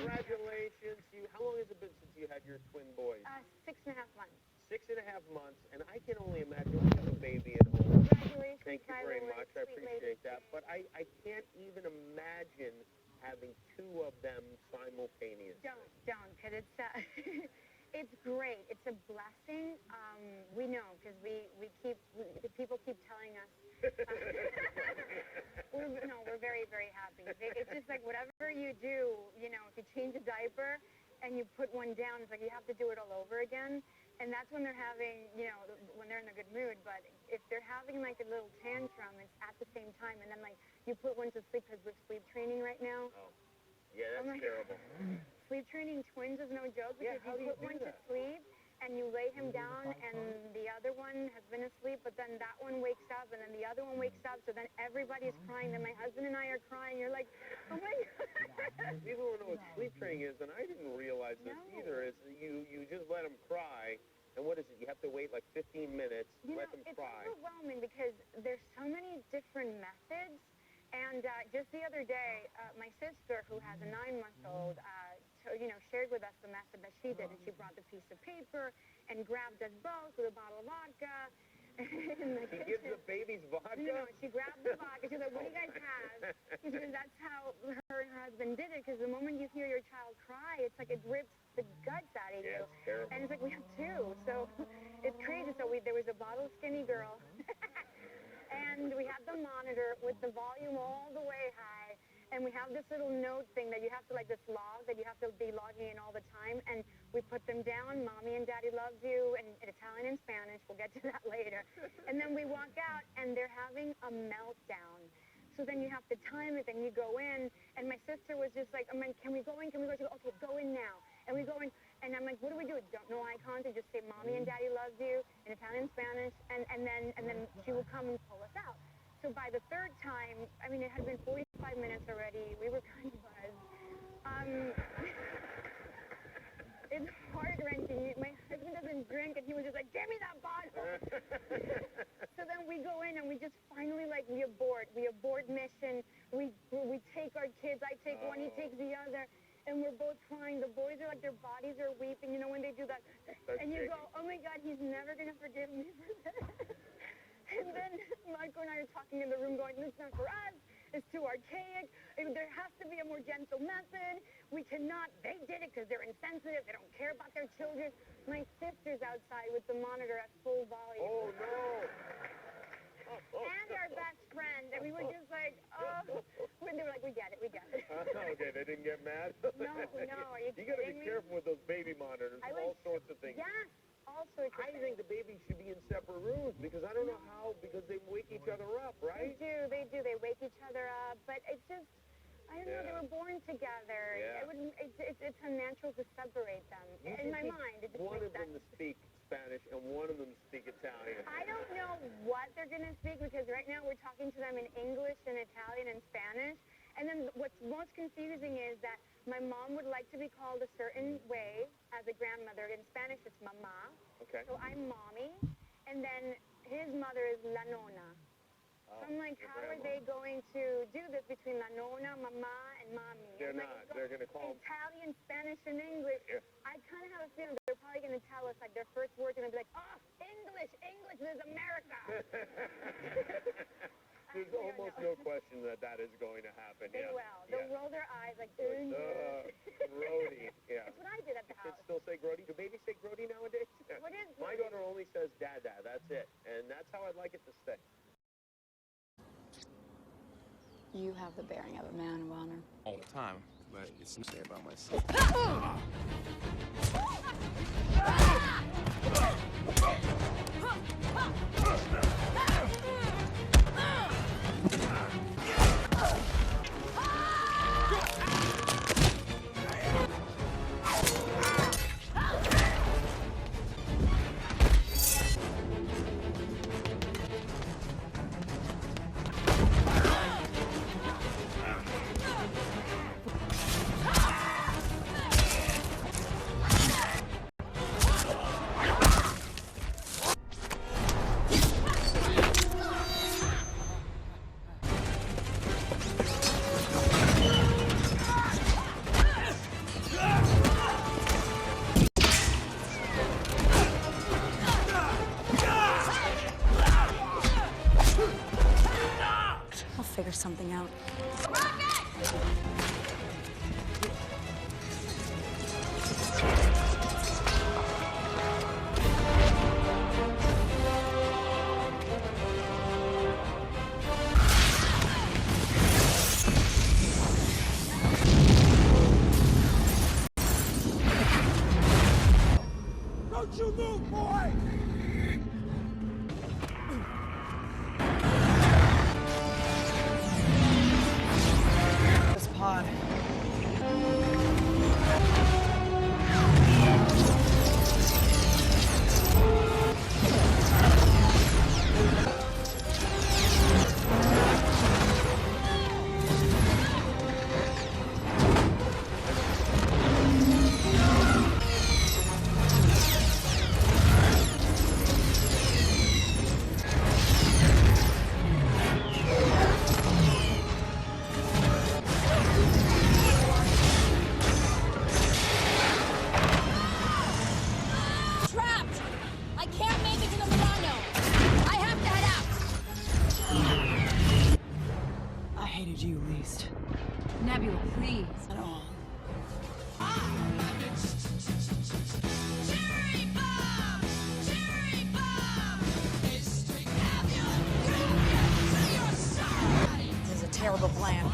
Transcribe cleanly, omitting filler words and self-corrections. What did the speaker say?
Congratulations. How long has it been since you had your twin boys? 6.5 months. 6.5 months, and I can only imagine we have a baby at home. Congratulations. Thank you very much. I appreciate that. But I can't even imagine having two of them simultaneously. Don't, because it's it's great. It's a blessing. We know because people keep telling us. We're very, very happy. It's just like whatever you do, if you change a diaper and you put one down, it's like you have to do it all over again. And that's when they're having, when they're in a good mood. But if they're having like a little tantrum, it's at the same time. And then like you put one to sleep because we're sleep training right now. Oh, yeah, that's terrible. Sleep training twins is no joke because you put one to sleep and you lay him down and the other one has been asleep, but then that one wakes up and then the other one wakes up, so then everybody's crying. Then my husband and I are crying. You're like, oh my God. People don't know what sleep training is, and I didn't realize this either, is you just let them cry, and what is it? You have to wait like 15 minutes, let them cry. It's overwhelming because there's so many different methods. And just the other day, my sister, who has a 9-month-old, shared with us the method that she did. And she brought the piece of paper and grabbed us both with a bottle of vodka. She gives the babies vodka? No, she grabbed the vodka. She's like, what do you guys have? Because that's how her and her husband did it. Because the moment you hear your child cry, it's like it rips the guts out of you. Yeah, it's terrible. And it's like, we have two. So it's crazy. So there was a bottle of Skinny Girl. And we had the monitor with the volume all the way high. And we have this little note thing that you have to, like this log, that you have to be logging in all the time. And we put them down, Mommy and Daddy loves you, in Italian and Spanish. We'll get to that later. And then we walk out, and they're having a meltdown. So then you have to time it, and you go in. And my sister was just like, can we go in? Can we go? She goes, okay, go in now. And we go in, and I'm like, what do we do? Don't know eye contact, just say, Mommy and Daddy loves you, in Italian and Spanish. And then she will come and pull us out. So by the third time, it had been 45 minutes already. We were kind of buzzed. It's heart-wrenching. My husband doesn't drink, and he was just like, give me that bottle. So then we go in, and we just finally, we abort. We abort mission. We take our kids. I take one, he takes the other. And we're both crying. The boys are like, their bodies are weeping, when they do that. And you go, oh, my God, he's never going to forgive me for this. And then Marco and I are talking in the room going, this is not for us. It's too archaic. There has to be a more gentle method. We cannot. They did it because they're insensitive. They don't care about their children. My sister's outside with the monitor at full volume. Oh, no. And our best friend. And we were just like, oh. When they were like, we get it. Okay, they didn't get mad? No. Are you got to be careful with those baby monitors. All sorts of things. Yes. I think the babies should be in separate rooms because I don't know how, because they wake each other up, right? They do. They wake each other up, but it's just, I don't know, they were born together. Yeah. It's unnatural to separate them. In my mind, it just one makes of them sense. to speak Spanish and one of them to speak Italian. I don't know what they're going to speak because right now we're talking to them in English and Italian and Spanish. And then what's most confusing is that my mom would like to be called a certain way as a grandmother. In Spanish, it's mama. Okay. So I'm mommy. And then his mother is la nonna. So I'm like, how are they going to do this between la nonna, mama, and mommy? They're not. They're going to call Italian, Spanish, and English. Yeah. I kind of have a feeling they're probably going to tell us, their first word's going to be like, oh, English, this is America. There's almost no question that is going to happen. They will. They'll roll their eyes like, Grody. Yeah. That's what I did at the house. Kids still say Grody. Do babies say Grody nowadays? What is My daughter only says Dada. That's it. And that's how I'd like it to stay. You have the bearing of a man of honor. All the time, but it's to say about myself. figure something out. Don't you move, boy! This pod. Trapped! I can't make it to the Milano. I have to head out. I hated you least. Nebula, please. At all. Cherry bomb! Cherry bomb! This is a terrible plan.